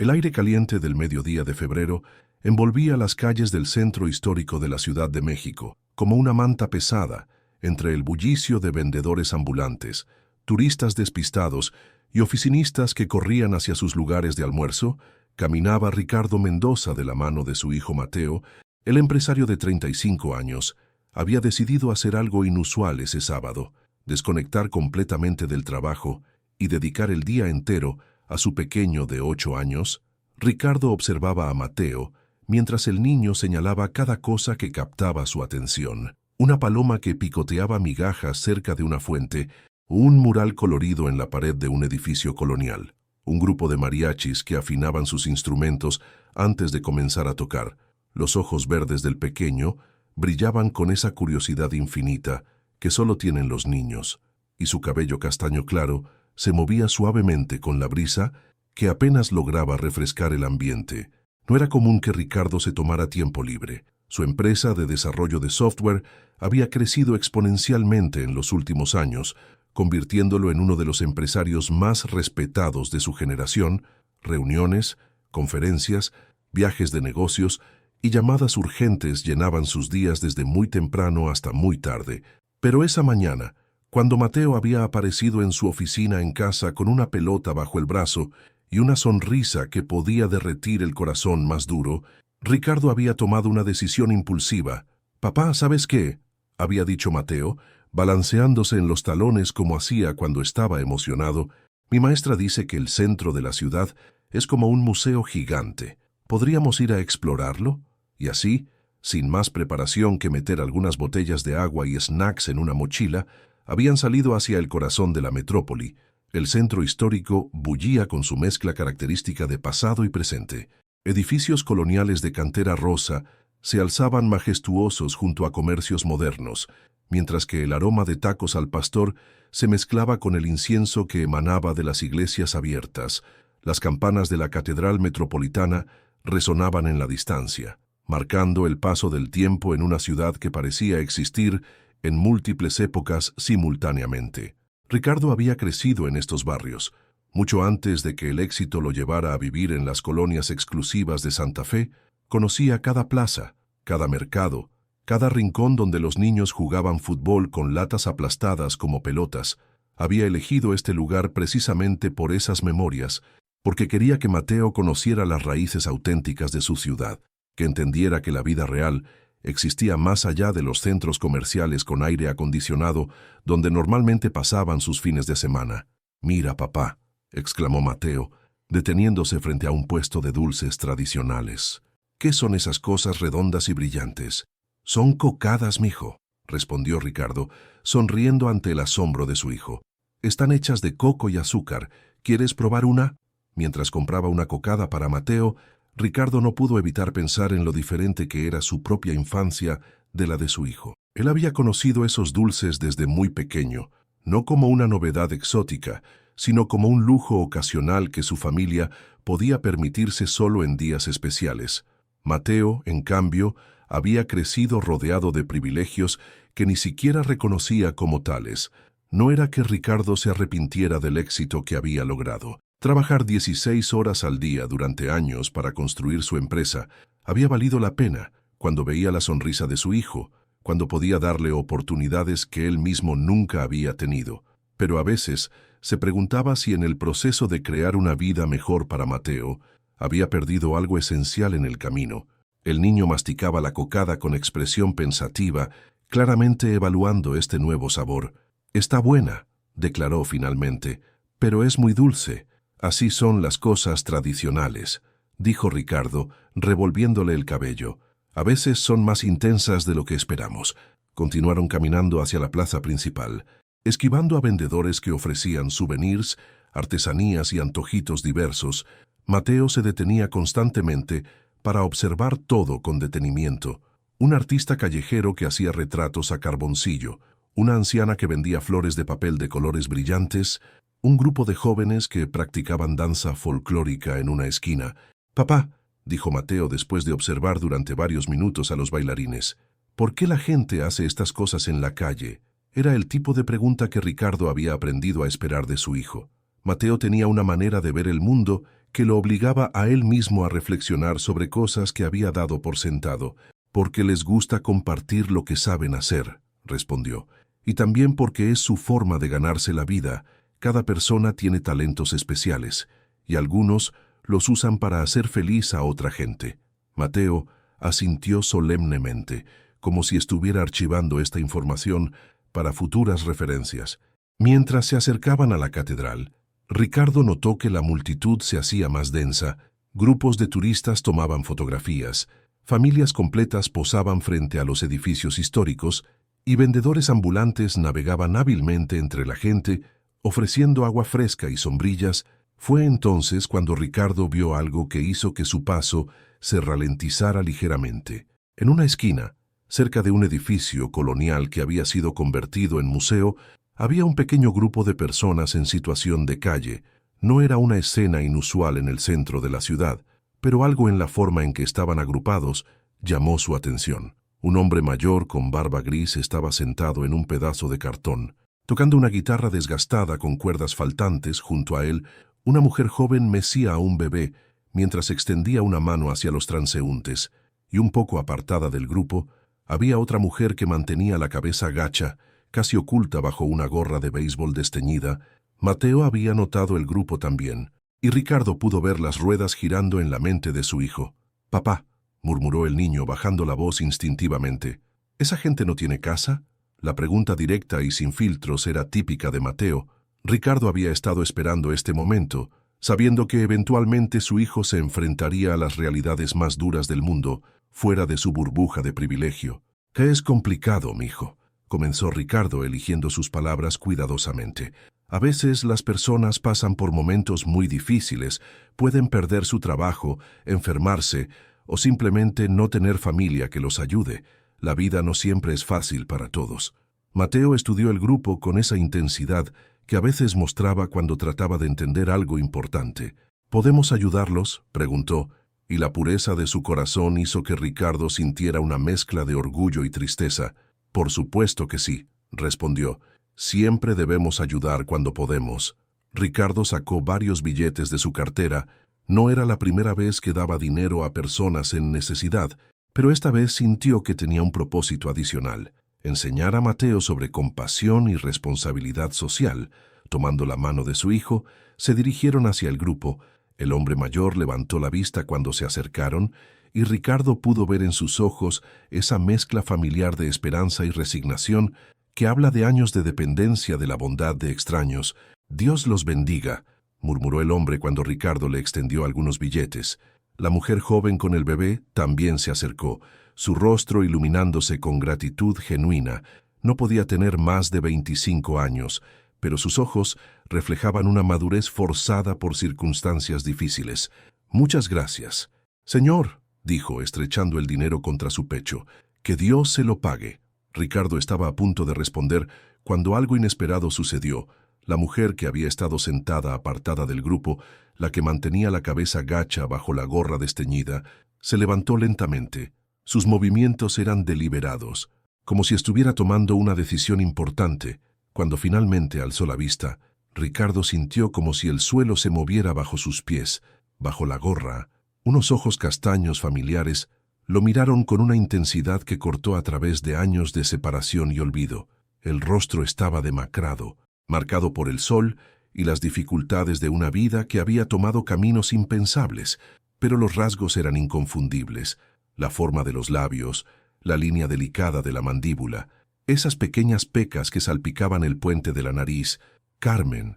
El aire caliente del mediodía de febrero envolvía las calles del centro histórico de la Ciudad de México, como una manta pesada, entre el bullicio de vendedores ambulantes, turistas despistados y oficinistas que corrían hacia sus lugares de almuerzo. Caminaba Ricardo Mendoza de la mano de su hijo Mateo. El empresario de 35 años había decidido hacer algo inusual ese sábado, desconectar completamente del trabajo y dedicar el día entero a su pequeño de 8 años. Ricardo observaba a Mateo mientras el niño señalaba cada cosa que captaba su atención. Una paloma que picoteaba migajas cerca de una fuente, un mural colorido en la pared de un edificio colonial, un grupo de mariachis que afinaban sus instrumentos antes de comenzar a tocar. Los ojos verdes del pequeño brillaban con esa curiosidad infinita que solo tienen los niños, y su cabello castaño claro se movía suavemente con la brisa que apenas lograba refrescar el ambiente. No era común que Ricardo se tomara tiempo libre. Su empresa de desarrollo de software había crecido exponencialmente en los últimos años, convirtiéndolo en uno de los empresarios más respetados de su generación. Reuniones, conferencias, viajes de negocios y llamadas urgentes llenaban sus días desde muy temprano hasta muy tarde. Pero esa mañana, cuando Mateo había aparecido en su oficina en casa con una pelota bajo el brazo y una sonrisa que podía derretir el corazón más duro, Ricardo había tomado una decisión impulsiva. «Papá, ¿sabes qué?», había dicho Mateo, balanceándose en los talones como hacía cuando estaba emocionado. «Mi maestra dice que el centro de la ciudad es como un museo gigante. ¿Podríamos ir a explorarlo?». Y así, sin más preparación que meter algunas botellas de agua y snacks en una mochila, habían salido hacia el corazón de la metrópoli. El centro histórico bullía con su mezcla característica de pasado y presente. Edificios coloniales de cantera rosa se alzaban majestuosos junto a comercios modernos, mientras que el aroma de tacos al pastor se mezclaba con el incienso que emanaba de las iglesias abiertas. Las campanas de la Catedral Metropolitana resonaban en la distancia, marcando el paso del tiempo en una ciudad que parecía existir en múltiples épocas simultáneamente. Ricardo había crecido en estos barrios, mucho antes de que el éxito lo llevara a vivir en las colonias exclusivas de Santa Fe. Conocía cada plaza, cada mercado, cada rincón donde los niños jugaban fútbol con latas aplastadas como pelotas. Había elegido este lugar precisamente por esas memorias, porque quería que Mateo conociera las raíces auténticas de su ciudad, que entendiera que la vida real existía más allá de los centros comerciales con aire acondicionado donde normalmente pasaban sus fines de semana. «Mira, papá», exclamó Mateo, deteniéndose frente a un puesto de dulces tradicionales. «¿Qué son esas cosas redondas y brillantes?». «Son cocadas, mijo», respondió Ricardo, sonriendo ante el asombro de su hijo. «Están hechas de coco y azúcar. ¿Quieres probar una?». Mientras compraba una cocada para Mateo, Ricardo no pudo evitar pensar en lo diferente que era su propia infancia de la de su hijo. Él había conocido esos dulces desde muy pequeño, no como una novedad exótica, sino como un lujo ocasional que su familia podía permitirse solo en días especiales. Mateo, en cambio, había crecido rodeado de privilegios que ni siquiera reconocía como tales. No era que Ricardo se arrepintiera del éxito que había logrado. Trabajar 16 horas al día durante años para construir su empresa había valido la pena cuando veía la sonrisa de su hijo, cuando podía darle oportunidades que él mismo nunca había tenido. Pero a veces se preguntaba si en el proceso de crear una vida mejor para Mateo había perdido algo esencial en el camino. El niño masticaba la cocada con expresión pensativa, claramente evaluando este nuevo sabor. «Está buena», declaró finalmente, «pero es muy dulce». «Así son las cosas tradicionales», dijo Ricardo, revolviéndole el cabello. «A veces son más intensas de lo que esperamos». Continuaron caminando hacia la plaza principal, esquivando a vendedores que ofrecían souvenirs, artesanías y antojitos diversos. Mateo se detenía constantemente para observar todo con detenimiento. Un artista callejero que hacía retratos a carboncillo, una anciana que vendía flores de papel de colores brillantes, un grupo de jóvenes que practicaban danza folclórica en una esquina. «Papá», dijo Mateo después de observar durante varios minutos a los bailarines, «¿por qué la gente hace estas cosas en la calle?». Era el tipo de pregunta que Ricardo había aprendido a esperar de su hijo. Mateo tenía una manera de ver el mundo que lo obligaba a él mismo a reflexionar sobre cosas que había dado por sentado. «Porque les gusta compartir lo que saben hacer», respondió, «y también porque es su forma de ganarse la vida. Cada persona tiene talentos especiales, y algunos los usan para hacer feliz a otra gente». Mateo asintió solemnemente, como si estuviera archivando esta información para futuras referencias. Mientras se acercaban a la catedral, Ricardo notó que la multitud se hacía más densa, grupos de turistas tomaban fotografías, familias completas posaban frente a los edificios históricos y vendedores ambulantes navegaban hábilmente entre la gente, ofreciendo agua fresca y sombrillas. Fue entonces cuando Ricardo vio algo que hizo que su paso se ralentizara ligeramente. En una esquina, cerca de un edificio colonial que había sido convertido en museo, había un pequeño grupo de personas en situación de calle. No era una escena inusual en el centro de la ciudad, pero algo en la forma en que estaban agrupados llamó su atención. Un hombre mayor con barba gris estaba sentado en un pedazo de cartón, tocando una guitarra desgastada con cuerdas faltantes. Junto a él, una mujer joven mecía a un bebé mientras extendía una mano hacia los transeúntes, y un poco apartada del grupo, había otra mujer que mantenía la cabeza gacha, casi oculta bajo una gorra de béisbol desteñida. Mateo había notado el grupo también, y Ricardo pudo ver las ruedas girando en la mente de su hijo. «Papá», murmuró el niño bajando la voz instintivamente, «¿esa gente no tiene casa?». La pregunta directa y sin filtros era típica de Mateo. Ricardo había estado esperando este momento, sabiendo que eventualmente su hijo se enfrentaría a las realidades más duras del mundo, fuera de su burbuja de privilegio. «¿Qué es complicado, mijo?», comenzó Ricardo eligiendo sus palabras cuidadosamente. «A veces las personas pasan por momentos muy difíciles, pueden perder su trabajo, enfermarse o simplemente no tener familia que los ayude. La vida no siempre es fácil para todos». Mateo estudió el grupo con esa intensidad que a veces mostraba cuando trataba de entender algo importante. «¿Podemos ayudarlos?», preguntó, y la pureza de su corazón hizo que Ricardo sintiera una mezcla de orgullo y tristeza. «Por supuesto que sí», respondió. «Siempre debemos ayudar cuando podemos». Ricardo sacó varios billetes de su cartera. No era la primera vez que daba dinero a personas en necesidad, pero esta vez sintió que tenía un propósito adicional: enseñar a Mateo sobre compasión y responsabilidad social. Tomando la mano de su hijo, se dirigieron hacia el grupo. El hombre mayor levantó la vista cuando se acercaron, y Ricardo pudo ver en sus ojos esa mezcla familiar de esperanza y resignación que habla de años de dependencia de la bondad de extraños. «Dios los bendiga», murmuró el hombre cuando Ricardo le extendió algunos billetes. La mujer joven con el bebé también se acercó, su rostro iluminándose con gratitud genuina. No podía tener más de 25 años, pero sus ojos reflejaban una madurez forzada por circunstancias difíciles. «Muchas gracias». «Señor», dijo, estrechando el dinero contra su pecho, «que Dios se lo pague». Ricardo estaba a punto de responder cuando algo inesperado sucedió. La mujer que había estado sentada apartada del grupo, la que mantenía la cabeza gacha bajo la gorra desteñida, se levantó lentamente. Sus movimientos eran deliberados, como si estuviera tomando una decisión importante. Cuando finalmente alzó la vista, Ricardo sintió como si el suelo se moviera bajo sus pies. Bajo la gorra, unos ojos castaños familiares lo miraron con una intensidad que cortó a través de años de separación y olvido. El rostro estaba demacrado, marcado por el sol y las dificultades de una vida que había tomado caminos impensables, pero los rasgos eran inconfundibles. La forma de los labios, la línea delicada de la mandíbula, esas pequeñas pecas que salpicaban el puente de la nariz. Carmen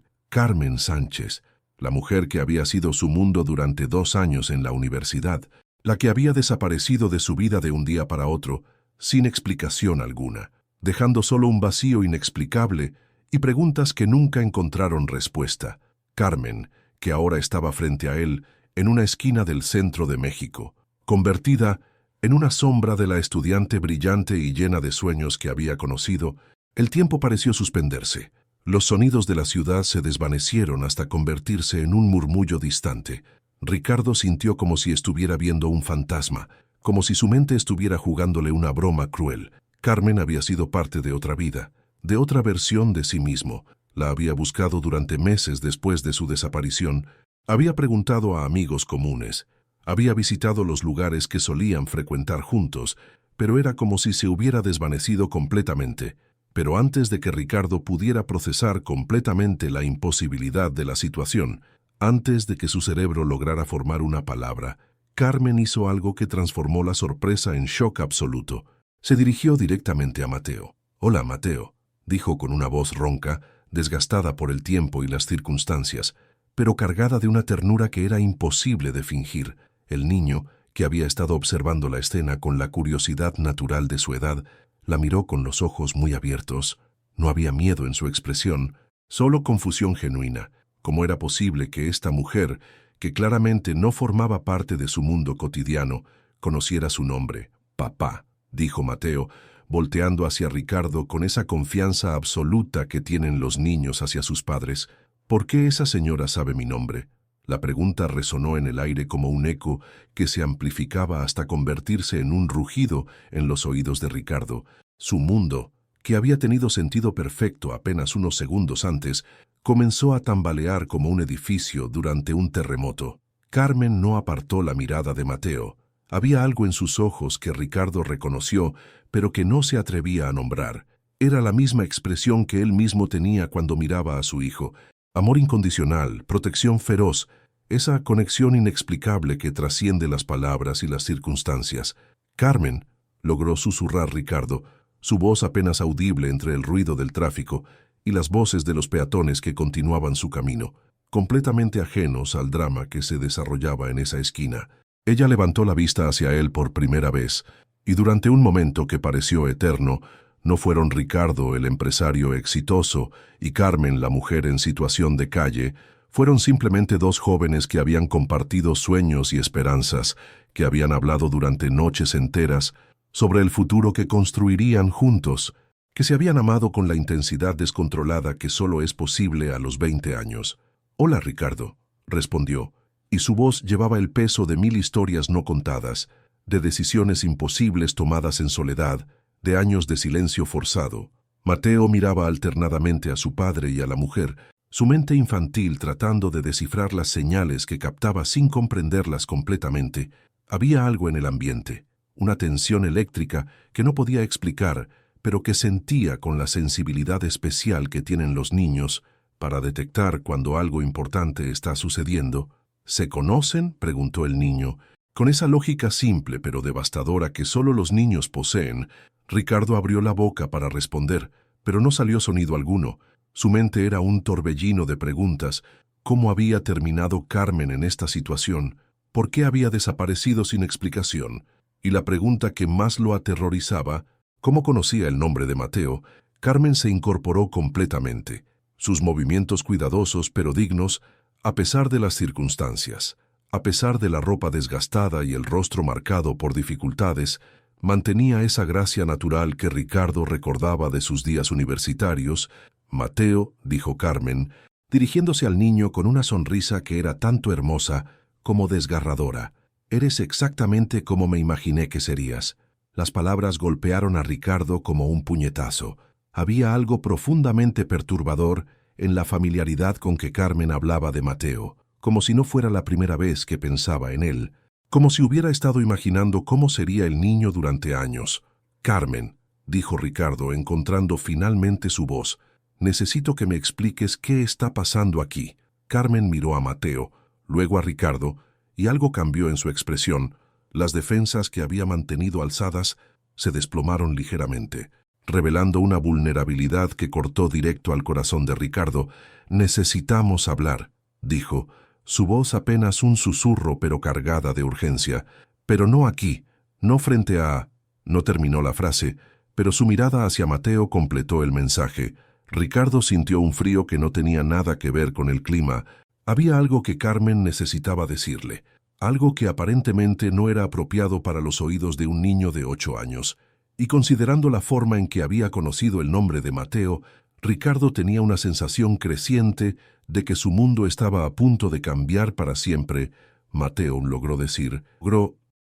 Sánchez, la mujer que había sido su mundo durante 2 años en la universidad, la que había desaparecido de su vida de un día para otro, sin explicación alguna, dejando solo un vacío inexplicable y preguntas que nunca encontraron respuesta. Carmen, que ahora estaba frente a él, en una esquina del centro de México, convertida en una sombra de la estudiante brillante y llena de sueños que había conocido. El tiempo pareció suspenderse. Los sonidos de la ciudad se desvanecieron hasta convertirse en un murmullo distante. Ricardo sintió como si estuviera viendo un fantasma, como si su mente estuviera jugándole una broma cruel. Carmen había sido parte de otra vida, de otra versión de sí mismo. La había buscado durante meses después de su desaparición, Había preguntado a amigos comunes, había visitado los lugares que solían frecuentar juntos, pero era como si se hubiera desvanecido completamente. Pero antes de que Ricardo pudiera procesar completamente la imposibilidad de la situación, antes de que su cerebro lograra formar una palabra, Carmen hizo algo que transformó la sorpresa en shock absoluto. Se dirigió directamente a Mateo. «Hola, Mateo», dijo con una voz ronca, desgastada por el tiempo y las circunstancias, pero cargada de una ternura que era imposible de fingir. El niño, que había estado observando la escena con la curiosidad natural de su edad, la miró con los ojos muy abiertos. No había miedo en su expresión, solo confusión genuina. ¿Cómo era posible que esta mujer, que claramente no formaba parte de su mundo cotidiano, conociera su nombre? «Papá», dijo Mateo, volteando hacia Ricardo con esa confianza absoluta que tienen los niños hacia sus padres. «¿Por qué esa señora sabe mi nombre?». La pregunta resonó en el aire como un eco que se amplificaba hasta convertirse en un rugido en los oídos de Ricardo. Su mundo, que había tenido sentido perfecto apenas unos segundos antes, comenzó a tambalear como un edificio durante un terremoto. Carmen no apartó la mirada de Mateo. Había algo en sus ojos que Ricardo reconoció, pero que no se atrevía a nombrar. Era la misma expresión que él mismo tenía cuando miraba a su hijo. Amor incondicional, protección feroz, esa conexión inexplicable que trasciende las palabras y las circunstancias. «Carmen», logró susurrar Ricardo, su voz apenas audible entre el ruido del tráfico y las voces de los peatones que continuaban su camino, completamente ajenos al drama que se desarrollaba en esa esquina. Ella levantó la vista hacia él por primera vez, y durante un momento que pareció eterno, no fueron Ricardo, el empresario exitoso, y Carmen, la mujer en situación de calle, fueron simplemente dos jóvenes que habían compartido sueños y esperanzas, que habían hablado durante noches enteras sobre el futuro que construirían juntos, que se habían amado con la intensidad descontrolada que solo es posible a los 20 años. «Hola, Ricardo», respondió, y su voz llevaba el peso de 1000 historias no contadas, de decisiones imposibles tomadas en soledad, de años de silencio forzado. Mateo miraba alternadamente a su padre y a la mujer, su mente infantil tratando de descifrar las señales que captaba sin comprenderlas completamente. Había algo en el ambiente, una tensión eléctrica que no podía explicar, pero que sentía con la sensibilidad especial que tienen los niños para detectar cuando algo importante está sucediendo. «¿Se conocen?», preguntó el niño. Con esa lógica simple pero devastadora que solo los niños poseen, Ricardo abrió la boca para responder, pero no salió sonido alguno. Su mente era un torbellino de preguntas. ¿Cómo había terminado Carmen en esta situación? ¿Por qué había desaparecido sin explicación? Y la pregunta que más lo aterrorizaba, ¿cómo conocía el nombre de Mateo? Carmen se incorporó completamente. Sus movimientos cuidadosos pero dignos, a pesar de las circunstancias, a pesar de la ropa desgastada y el rostro marcado por dificultades, mantenía esa gracia natural que Ricardo recordaba de sus días universitarios. «Mateo», dijo Carmen, dirigiéndose al niño con una sonrisa que era tanto hermosa como desgarradora. «Eres exactamente como me imaginé que serías». Las palabras golpearon a Ricardo como un puñetazo. Había algo profundamente perturbador en la familiaridad con que Carmen hablaba de Mateo, como si no fuera la primera vez que pensaba en él, como si hubiera estado imaginando cómo sería el niño durante años. «Carmen», dijo Ricardo, encontrando finalmente su voz, «necesito que me expliques qué está pasando aquí». Carmen miró a Mateo, luego a Ricardo, y algo cambió en su expresión. Las defensas que había mantenido alzadas se desplomaron ligeramente, revelando una vulnerabilidad que cortó directo al corazón de Ricardo. «Necesitamos hablar», dijo, su voz apenas un susurro pero cargada de urgencia. «Pero no aquí, no frente a...». No terminó la frase, pero su mirada hacia Mateo completó el mensaje. Ricardo sintió un frío que no tenía nada que ver con el clima. Había algo que Carmen necesitaba decirle, algo que aparentemente no era apropiado para los oídos de un niño de 8 años. Y considerando la forma en que había conocido el nombre de Mateo, Ricardo tenía una sensación creciente de que su mundo estaba a punto de cambiar para siempre. «Mateo», logró decir,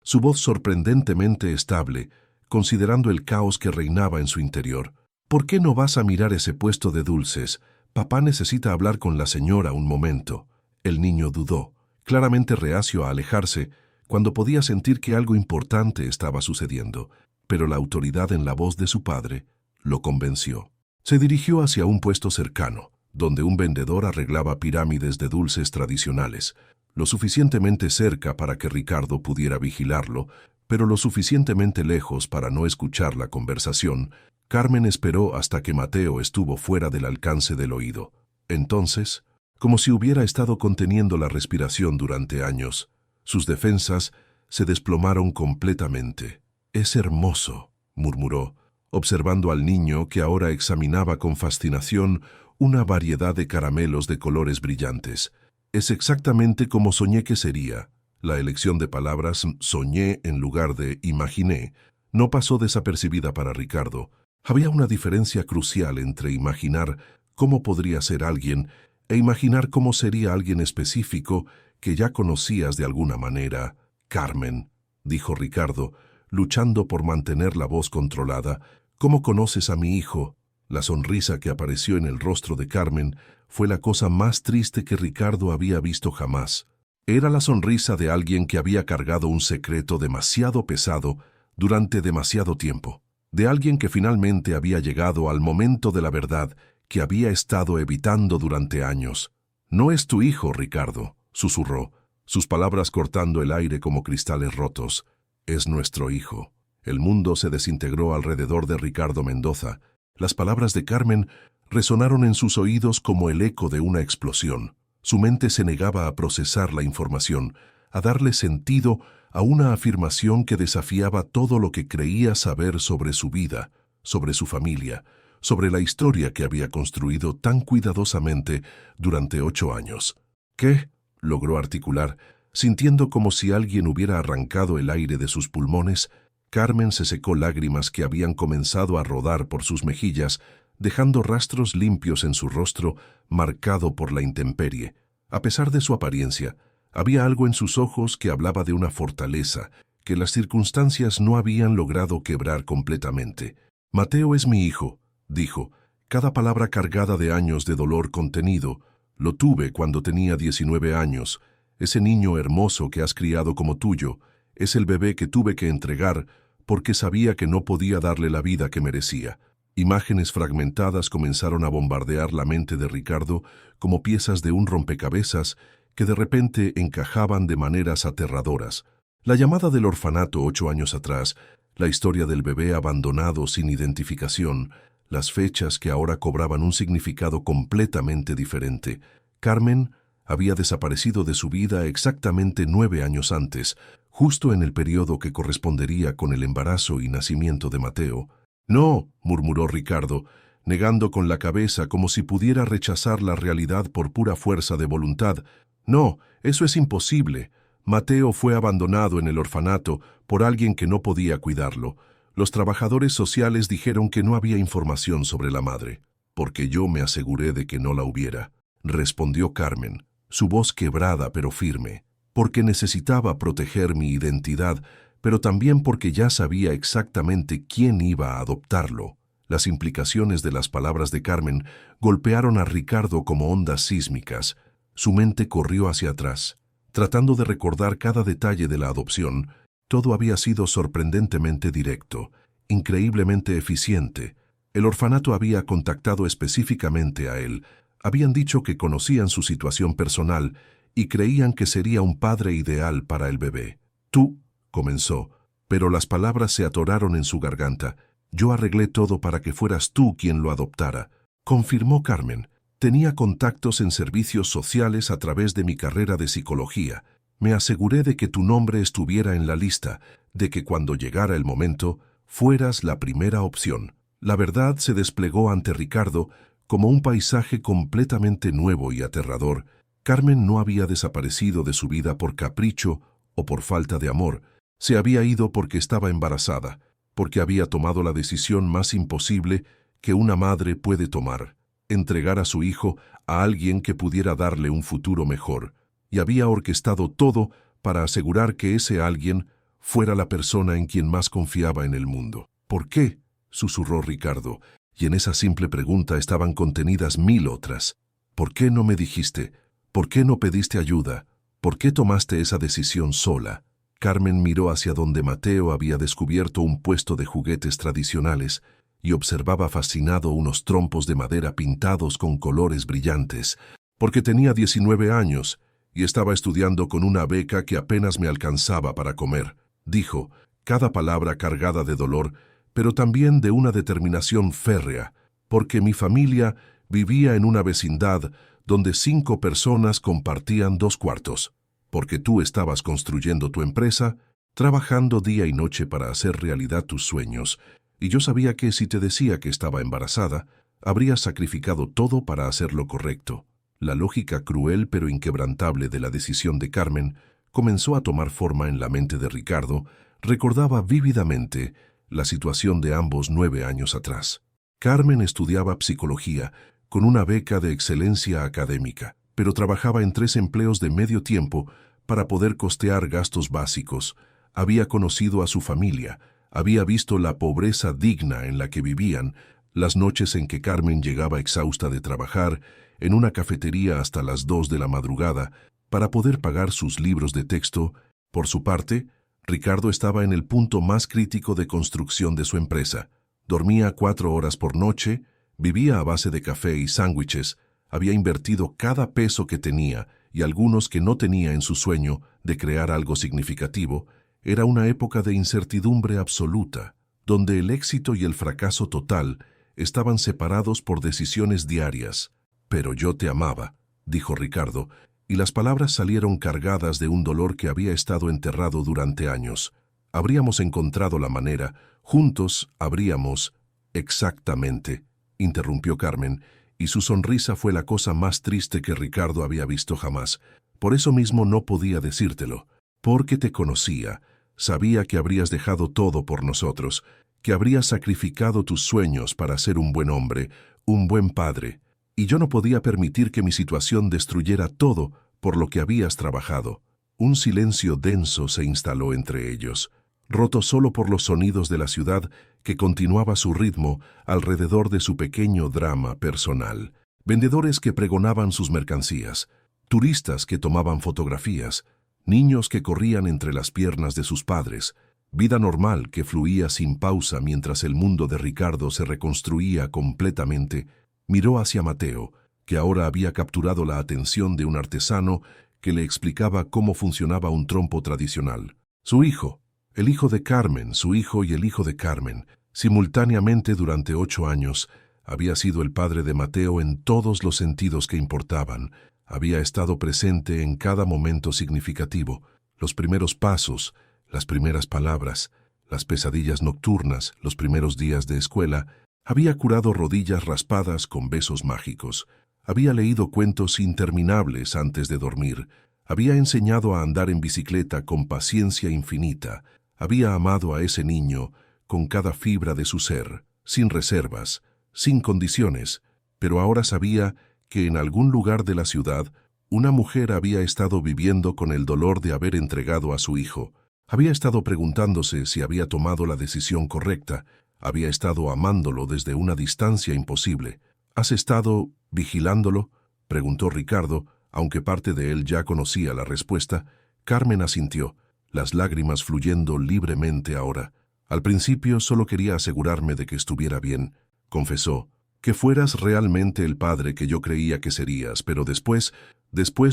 su voz sorprendentemente estable, considerando el caos que reinaba en su interior. «¿Por qué no vas a mirar ese puesto de dulces? Papá necesita hablar con la señora un momento». El niño dudó, claramente reacio a alejarse, cuando podía sentir que algo importante estaba sucediendo, pero la autoridad en la voz de su padre lo convenció. Se dirigió hacia un puesto cercano, donde un vendedor arreglaba pirámides de dulces tradicionales, lo suficientemente cerca para que Ricardo pudiera vigilarlo, pero lo suficientemente lejos para no escuchar la conversación. Carmen esperó hasta que Mateo estuvo fuera del alcance del oído. Entonces, como si hubiera estado conteniendo la respiración durante años, sus defensas se desplomaron completamente. «Es hermoso», murmuró, observando al niño que ahora examinaba con fascinación una variedad de caramelos de colores brillantes. «Es exactamente como soñé que sería». La elección de palabras «soñé» en lugar de «imaginé» no pasó desapercibida para Ricardo. Había una diferencia crucial entre imaginar cómo podría ser alguien e imaginar cómo sería alguien específico que ya conocías de alguna manera. «Carmen», dijo Ricardo, luchando por mantener la voz controlada, «¿cómo conoces a mi hijo?» La sonrisa que apareció en el rostro de Carmen fue la cosa más triste que Ricardo había visto jamás. Era la sonrisa de alguien que había cargado un secreto demasiado pesado durante demasiado tiempo, de alguien que finalmente había llegado al momento de la verdad que había estado evitando durante años. «No es tu hijo, Ricardo», susurró, sus palabras cortando el aire como cristales rotos. «Es nuestro hijo». El mundo se desintegró alrededor de Ricardo Mendoza. Las palabras de Carmen resonaron en sus oídos como el eco de una explosión. Su mente se negaba a procesar la información, a darle sentido a una afirmación que desafiaba todo lo que creía saber sobre su vida, sobre su familia, sobre la historia que había construido tan cuidadosamente durante 8 años. «¿Qué?», logró articular, sintiendo como si alguien hubiera arrancado el aire de sus pulmones. Carmen se secó lágrimas que habían comenzado a rodar por sus mejillas, dejando rastros limpios en su rostro marcado por la intemperie. A pesar de su apariencia, había algo en sus ojos que hablaba de una fortaleza que las circunstancias no habían logrado quebrar completamente. «Mateo es mi hijo», dijo, cada palabra cargada de años de dolor contenido. «Lo tuve cuando tenía 19 años. Ese niño hermoso que has criado como tuyo es el bebé que tuve que entregar porque sabía que no podía darle la vida que merecía». Imágenes fragmentadas comenzaron a bombardear la mente de Ricardo como piezas de un rompecabezas que de repente encajaban de maneras aterradoras. La llamada del orfanato 8 años atrás, la historia del bebé abandonado sin identificación, las fechas que ahora cobraban un significado completamente diferente. Carmen había desaparecido de su vida exactamente 9 años antes, justo en el periodo que correspondería con el embarazo y nacimiento de Mateo. «No», murmuró Ricardo, negando con la cabeza como si pudiera rechazar la realidad por pura fuerza de voluntad. «No, eso es imposible. Mateo fue abandonado en el orfanato por alguien que no podía cuidarlo. Los trabajadores sociales dijeron que no había información sobre la madre, porque yo me aseguré de que no la hubiera», respondió Carmen, su voz quebrada pero firme, «porque necesitaba proteger mi identidad, pero también porque ya sabía exactamente quién iba a adoptarlo». Las implicaciones de las palabras de Carmen golpearon a Ricardo como ondas sísmicas. Su mente corrió hacia atrás, tratando de recordar cada detalle de la adopción. Todo había sido sorprendentemente directo, increíblemente eficiente. El orfanato había contactado específicamente a él. Habían dicho que conocían su situación personal y creían que sería un padre ideal para el bebé. «Tú», comenzó, pero las palabras se atoraron en su garganta. «Yo arreglé todo para que fueras tú quien lo adoptara», confirmó Carmen. «Tenía contactos en servicios sociales a través de mi carrera de psicología. Me aseguré de que tu nombre estuviera en la lista, de que cuando llegara el momento, fueras la primera opción». La verdad se desplegó ante Ricardo como un paisaje completamente nuevo y aterrador. Carmen no había desaparecido de su vida por capricho o por falta de amor. Se había ido porque estaba embarazada, porque había tomado la decisión más imposible que una madre puede tomar: entregar a su hijo a alguien que pudiera darle un futuro mejor, y había orquestado todo para asegurar que ese alguien fuera la persona en quien más confiaba en el mundo. «¿Por qué?», susurró Ricardo, y en esa simple pregunta estaban contenidas 1000 otras. «¿Por qué no me dijiste? ¿Por qué no pediste ayuda? ¿Por qué tomaste esa decisión sola? Carmen miró hacia donde Mateo había descubierto un puesto de juguetes tradicionales y observaba fascinado unos trompos de madera pintados con colores brillantes, porque tenía 19 años y estaba estudiando con una beca que apenas me alcanzaba para comer, dijo, cada palabra cargada de dolor, pero también de una determinación férrea, porque mi familia vivía en una vecindad donde 5 personas compartían 2 cuartos, porque tú estabas construyendo tu empresa, trabajando día y noche para hacer realidad tus sueños, y yo sabía que si te decía que estaba embarazada, habrías sacrificado todo para hacer lo correcto. La lógica cruel pero inquebrantable de la decisión de Carmen comenzó a tomar forma en la mente de Ricardo. Recordaba vívidamente la situación de ambos 9 años atrás. Carmen estudiaba psicología con una beca de excelencia académica, pero trabajaba en 3 empleos de medio tiempo para poder costear gastos básicos. Había conocido a su familia, había visto la pobreza digna en la que vivían, las noches en que Carmen llegaba exhausta de trabajar en una cafetería hasta las 2 de la madrugada para poder pagar sus libros de texto. Por su parte, Ricardo estaba en el punto más crítico de construcción de su empresa. Dormía 4 horas por noche, vivía a base de café y sándwiches, había invertido cada peso que tenía y algunos que no tenía en su sueño de crear algo significativo. Era una época de incertidumbre absoluta, donde el éxito y el fracaso total estaban separados por decisiones diarias. Pero yo te amaba, dijo Ricardo, y las palabras salieron cargadas de un dolor que había estado enterrado durante años. Habríamos encontrado la manera, juntos habríamos... Exactamente, interrumpió Carmen, y su sonrisa fue la cosa más triste que Ricardo había visto jamás. Por eso mismo no podía decírtelo, porque te conocía, sabía que habrías dejado todo por nosotros, que habrías sacrificado tus sueños para ser un buen hombre, un buen padre, y yo no podía permitir que mi situación destruyera todo por lo que habías trabajado. Un silencio denso se instaló entre ellos, roto solo por los sonidos de la ciudad que continuaba su ritmo alrededor de su pequeño drama personal. Vendedores que pregonaban sus mercancías, turistas que tomaban fotografías, niños que corrían entre las piernas de sus padres, vida normal que fluía sin pausa mientras el mundo de Ricardo se reconstruía completamente. Miró hacia Mateo, que ahora había capturado la atención de un artesano que le explicaba cómo funcionaba un trompo tradicional. Su hijo, el hijo de Carmen, su hijo y el hijo de Carmen, simultáneamente durante 8 años, había sido el padre de Mateo en todos los sentidos que importaban. Había estado presente en cada momento significativo, los primeros pasos, las primeras palabras, las pesadillas nocturnas, los primeros días de escuela. Había curado rodillas raspadas con besos mágicos. Había leído cuentos interminables antes de dormir. Había enseñado a andar en bicicleta con paciencia infinita. Había amado a ese niño con cada fibra de su ser, sin reservas, sin condiciones, pero ahora sabía que en algún lugar de la ciudad una mujer había estado viviendo con el dolor de haber entregado a su hijo. Había estado preguntándose si había tomado la decisión correcta. Había estado amándolo desde una distancia imposible. ¿Has estado vigilándolo?, preguntó Ricardo, aunque parte de él ya conocía la respuesta. Carmen asintió, las lágrimas fluyendo libremente ahora. Al principio solo quería asegurarme de que estuviera bien, confesó, que fueras realmente el padre que yo creía que serías, pero después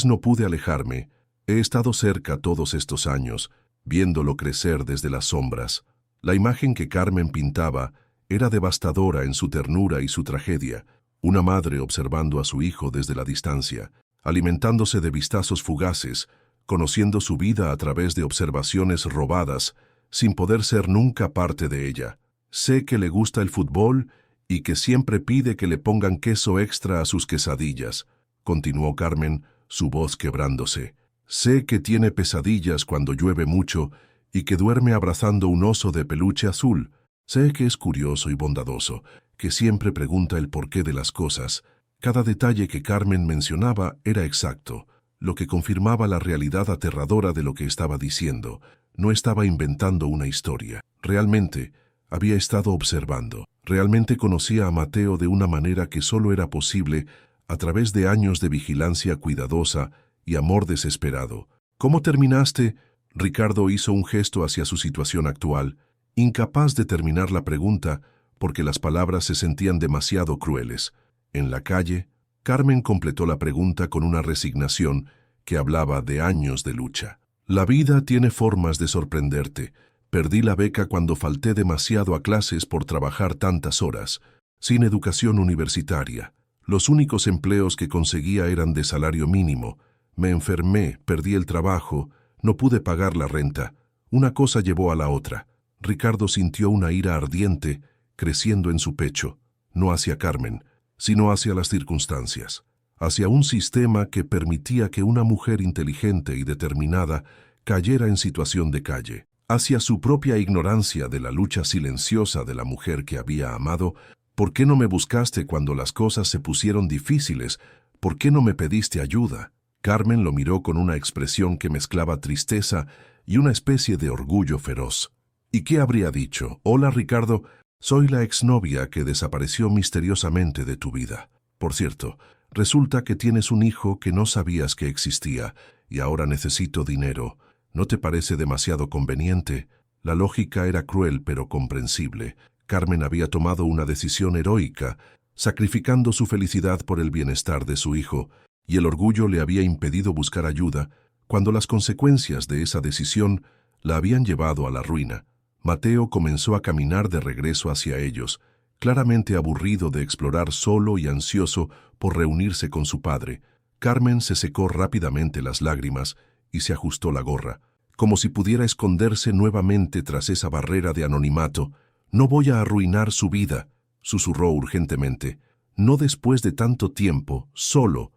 no pude alejarme. He estado cerca todos estos años, viéndolo crecer desde las sombras. La imagen que Carmen pintaba era devastadora en su ternura y su tragedia, una madre observando a su hijo desde la distancia, alimentándose de vistazos fugaces, conociendo su vida a través de observaciones robadas, sin poder ser nunca parte de ella. Sé que le gusta el fútbol y que siempre pide que le pongan queso extra a sus quesadillas, continuó Carmen, su voz quebrándose. Sé que tiene pesadillas cuando llueve mucho y que duerme abrazando un oso de peluche azul. Sé que es curioso y bondadoso, que siempre pregunta el porqué de las cosas. Cada detalle que Carmen mencionaba era exacto, lo que confirmaba la realidad aterradora de lo que estaba diciendo. No estaba inventando una historia. Realmente había estado observando. Realmente conocía a Mateo de una manera que solo era posible a través de años de vigilancia cuidadosa y amor desesperado. ¿Cómo terminaste? Ricardo hizo un gesto hacia su situación actual, incapaz de terminar la pregunta porque las palabras se sentían demasiado crueles. En la calle, Carmen completó la pregunta con una resignación que hablaba de años de lucha. La vida tiene formas de sorprenderte. Perdí la beca cuando falté demasiado a clases por trabajar tantas horas, sin educación universitaria. Los únicos empleos que conseguía eran de salario mínimo. Me enfermé, perdí el trabajo, no pude pagar la renta. Una cosa llevó a la otra. Ricardo sintió una ira ardiente creciendo en su pecho, no hacia Carmen, sino hacia las circunstancias, hacia un sistema que permitía que una mujer inteligente y determinada cayera en situación de calle, hacia su propia ignorancia de la lucha silenciosa de la mujer que había amado. ¿Por qué no me buscaste cuando las cosas se pusieron difíciles? ¿Por qué no me pediste ayuda? Carmen lo miró con una expresión que mezclaba tristeza y una especie de orgullo feroz. ¿Y qué habría dicho? Hola, Ricardo, soy la exnovia que desapareció misteriosamente de tu vida. Por cierto, resulta que tienes un hijo que no sabías que existía y ahora necesito dinero. ¿No te parece demasiado conveniente? La lógica era cruel pero comprensible. Carmen había tomado una decisión heroica, sacrificando su felicidad por el bienestar de su hijo, y el orgullo le había impedido buscar ayuda cuando las consecuencias de esa decisión la habían llevado a la ruina. Mateo comenzó a caminar de regreso hacia ellos, claramente aburrido de explorar solo y ansioso por reunirse con su padre. Carmen se secó rápidamente las lágrimas y se ajustó la gorra, como si pudiera esconderse nuevamente tras esa barrera de anonimato. «No voy a arruinar su vida», susurró urgentemente. «No después de tanto tiempo, solo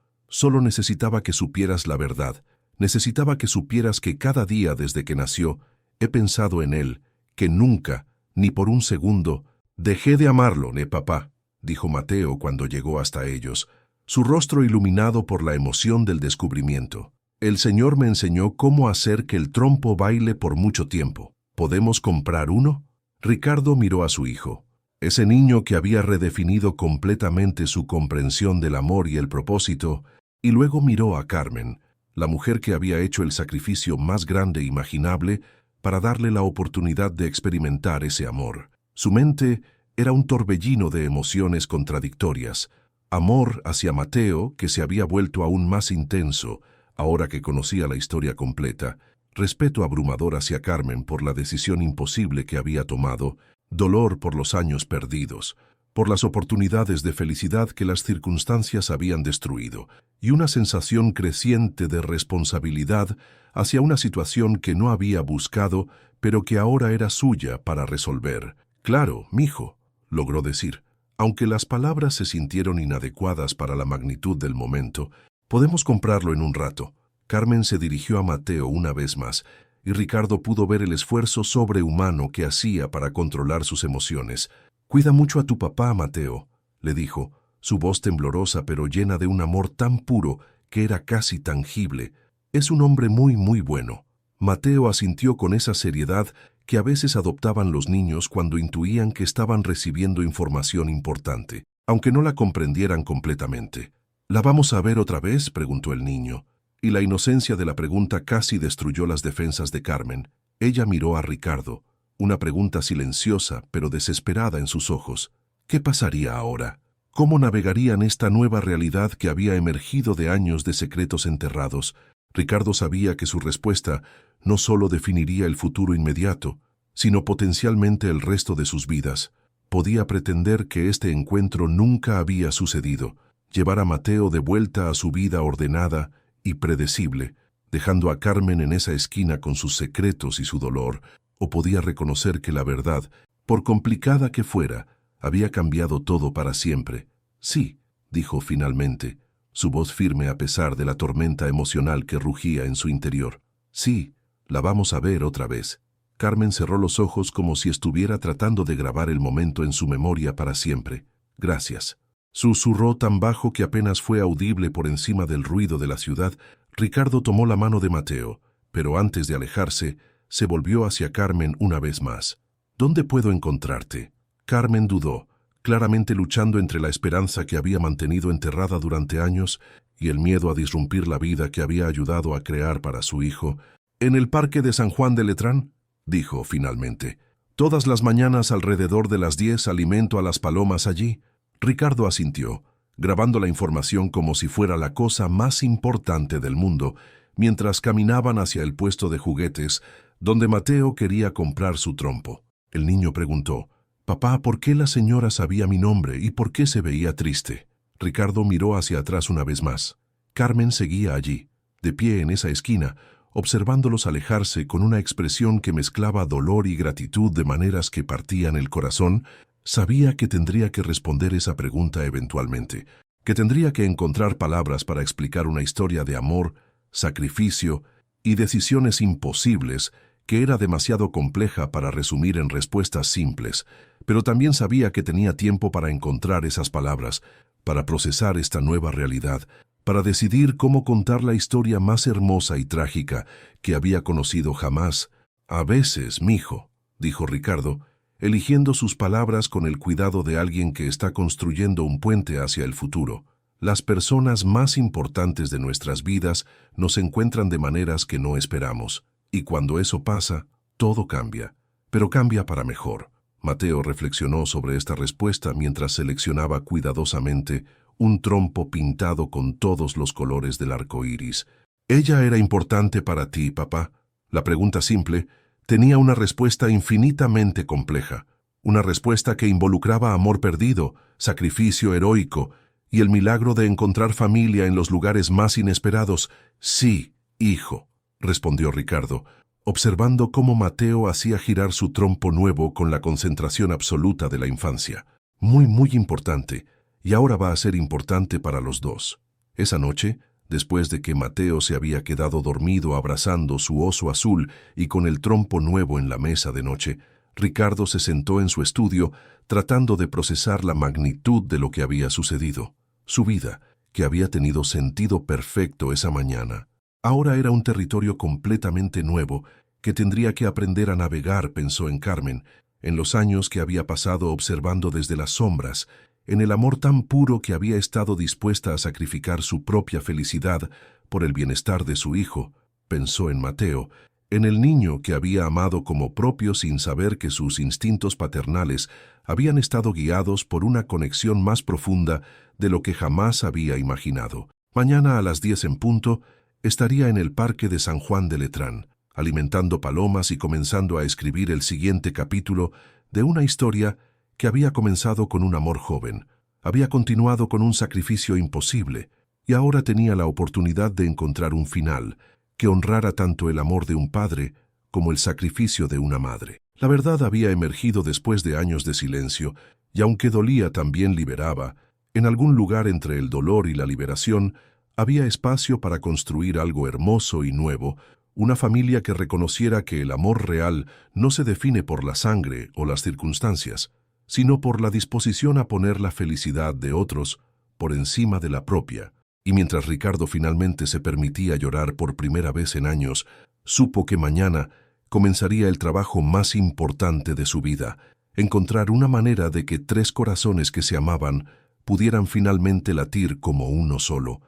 necesitaba que supieras la verdad. Necesitaba que supieras que cada día desde que nació he pensado en él, que nunca, ni por un segundo, dejé de amarlo, papá», dijo Mateo cuando llegó hasta ellos, su rostro iluminado por la emoción del descubrimiento. «El Señor me enseñó cómo hacer que el trompo baile por mucho tiempo. ¿Podemos comprar uno?» Ricardo miró a su hijo. Ese niño que había redefinido completamente su comprensión del amor y el propósito, y luego miró a Carmen, la mujer que había hecho el sacrificio más grande imaginable para darle la oportunidad de experimentar ese amor. Su mente era un torbellino de emociones contradictorias. Amor hacia Mateo, que se había vuelto aún más intenso, ahora que conocía la historia completa. Respeto abrumador hacia Carmen por la decisión imposible que había tomado, dolor por los años perdidos, por las oportunidades de felicidad que las circunstancias habían destruido, y una sensación creciente de responsabilidad hacia una situación que no había buscado, pero que ahora era suya para resolver. «Claro, mijo», logró decir. Aunque las palabras se sintieron inadecuadas para la magnitud del momento, «podemos comprarlo en un rato». Carmen se dirigió a Mateo una vez más, y Ricardo pudo ver el esfuerzo sobrehumano que hacía para controlar sus emociones. «Cuida mucho a tu papá, Mateo», le dijo, su voz temblorosa pero llena de un amor tan puro que era casi tangible. «Es un hombre muy bueno». Mateo asintió con esa seriedad que a veces adoptaban los niños cuando intuían que estaban recibiendo información importante, aunque no la comprendieran completamente. «¿La vamos a ver otra vez?», preguntó el niño. Y la inocencia de la pregunta casi destruyó las defensas de Carmen. Ella miró a Ricardo, una pregunta silenciosa pero desesperada en sus ojos. ¿Qué pasaría ahora? ¿Cómo navegarían esta nueva realidad que había emergido de años de secretos enterrados? Ricardo sabía que su respuesta no solo definiría el futuro inmediato, sino potencialmente el resto de sus vidas. Podía pretender que este encuentro nunca había sucedido, llevar a Mateo de vuelta a su vida ordenada y predecible, dejando a Carmen en esa esquina con sus secretos y su dolor, o podía reconocer que la verdad, por complicada que fuera, había cambiado todo para siempre. «Sí», dijo finalmente, su voz firme a pesar de la tormenta emocional que rugía en su interior. «Sí, la vamos a ver otra vez». Carmen cerró los ojos como si estuviera tratando de grabar el momento en su memoria para siempre. «Gracias». Susurró tan bajo que apenas fue audible por encima del ruido de la ciudad. Ricardo tomó la mano de Mateo, pero antes de alejarse, se volvió hacia Carmen una vez más. «¿Dónde puedo encontrarte?» Carmen dudó. claramente luchando entre la esperanza que había mantenido enterrada durante años y el miedo a disrumpir la vida que había ayudado a crear para su hijo. «En el parque de San Juan de Letrán», dijo finalmente. «Todas las mañanas alrededor de las 10 alimento a las palomas allí». Ricardo asintió, grabando la información como si fuera la cosa más importante del mundo, mientras caminaban hacia el puesto de juguetes, donde Mateo quería comprar su trompo. El niño preguntó: «Papá, ¿por qué la señora sabía mi nombre y por qué se veía triste?». Ricardo miró hacia atrás una vez más. Carmen seguía allí, de pie en esa esquina, observándolos alejarse con una expresión que mezclaba dolor y gratitud de maneras que partían el corazón. Sabía que tendría que responder esa pregunta eventualmente, que tendría que encontrar palabras para explicar una historia de amor, sacrificio y decisiones imposibles que era demasiado compleja para resumir en respuestas simples, pero también sabía que tenía tiempo para encontrar esas palabras, para procesar esta nueva realidad, para decidir cómo contar la historia más hermosa y trágica que había conocido jamás. «A veces, mijo», dijo Ricardo, eligiendo sus palabras con el cuidado de alguien que está construyendo un puente hacia el futuro. «Las personas más importantes de nuestras vidas nos encuentran de maneras que no esperamos, y cuando eso pasa, todo cambia, pero cambia para mejor». Mateo reflexionó sobre esta respuesta mientras seleccionaba cuidadosamente un trompo pintado con todos los colores del arco iris. «¿Ella era importante para ti, papá?». La pregunta simple tenía una respuesta infinitamente compleja, una respuesta que involucraba amor perdido, sacrificio heroico y el milagro de encontrar familia en los lugares más inesperados. «Sí, hijo», respondió Ricardo, observando cómo Mateo hacía girar su trompo nuevo con la concentración absoluta de la infancia. Muy importante, y ahora va a ser importante para los dos». Esa noche, después de que Mateo se había quedado dormido abrazando su oso azul y con el trompo nuevo en la mesa de noche, Ricardo se sentó en su estudio tratando de procesar la magnitud de lo que había sucedido. Su vida, que había tenido sentido perfecto esa mañana, ahora era un territorio completamente nuevo que tendría que aprender a navegar, pensó en Carmen, en los años que había pasado observando desde las sombras, en el amor tan puro que había estado dispuesta a sacrificar su propia felicidad por el bienestar de su hijo. Pensó en Mateo, en el niño que había amado como propio sin saber que sus instintos paternales habían estado guiados por una conexión más profunda de lo que jamás había imaginado. Mañana a las 10 en punto estaría en el parque de San Juan de Letrán, alimentando palomas y comenzando a escribir el siguiente capítulo de una historia que había comenzado con un amor joven, había continuado con un sacrificio imposible y ahora tenía la oportunidad de encontrar un final que honrara tanto el amor de un padre como el sacrificio de una madre. La verdad había emergido después de años de silencio y aunque dolía también liberaba. En algún lugar entre el dolor y la liberación había espacio para construir algo hermoso y nuevo, una familia que reconociera que el amor real no se define por la sangre o las circunstancias, sino por la disposición a poner la felicidad de otros por encima de la propia. Y mientras Ricardo finalmente se permitía llorar por primera vez en años, supo que mañana comenzaría el trabajo más importante de su vida, encontrar una manera de que tres corazones que se amaban pudieran finalmente latir como uno solo.